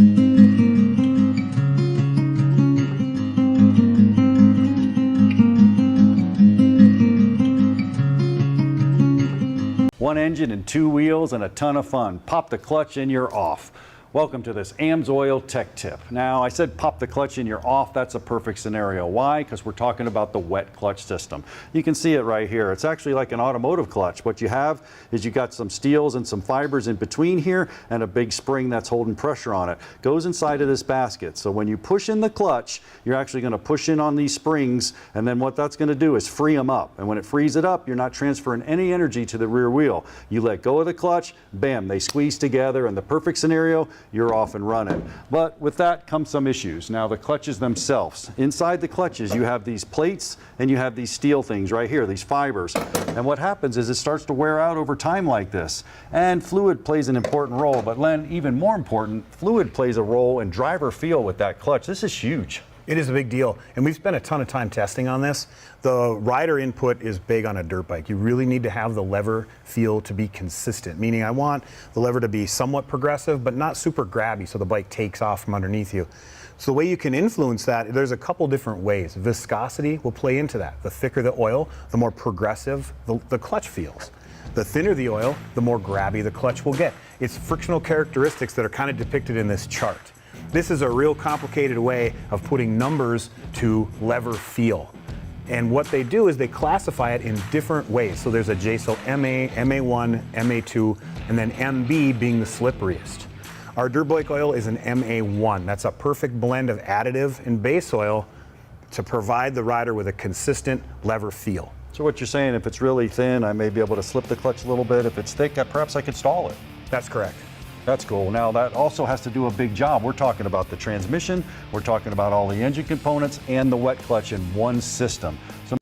One engine and two wheels and a ton of fun. Pop the clutch and you're off. Welcome to this AMSOIL Tech Tip. Now, I said pop the clutch and you're off. That's a perfect scenario. Why? Because we're talking about the wet clutch system. You can see it right here. It's actually like an automotive clutch. What you have is you got some steels and some fibers in between here and a big spring that's holding pressure on it. Goes inside of this basket. So when you push in the clutch, you're actually going to push in on these springs, and then what that's going to do is free them up. And when it frees it up, you're not transferring any energy to the rear wheel. You let go of the clutch, bam, they squeeze together. In the perfect scenario, you're off and running. But with that comes some issues. Now, the clutches themselves. Inside the clutches, you have these plates and you have these steel things right here, these fibers. And what happens is it starts to wear out over time like this. And fluid plays an important role. But Len, even more important, fluid plays a role in driver feel with that clutch. This is huge. It is a big deal, and we've spent a ton of time testing on this. The rider input is big on a dirt bike. You really need to have the lever feel to be consistent, meaning I want the lever to be somewhat progressive, but not super grabby so the bike takes off from underneath you. So the way you can influence that, there's a couple different ways. Viscosity will play into that. The thicker the oil, the more progressive the clutch feels. The thinner the oil, the more grabby the clutch will get. It's frictional characteristics that are kind of depicted in this chart. This is a real complicated way of putting numbers to lever feel. And what they do is they classify it in different ways. So there's a JSO MA, MA1, MA2, and then MB being the slipperiest. Our dirt bike oil is an MA1. That's a perfect blend of additive and base oil to provide the rider with a consistent lever feel. So what you're saying, if it's really thin, I may be able to slip the clutch a little bit. If it's thick, perhaps I could stall it. That's correct. That's cool. Now that also has to do a big job. We're talking about the transmission, we're talking about all the engine components and the wet clutch in one system. So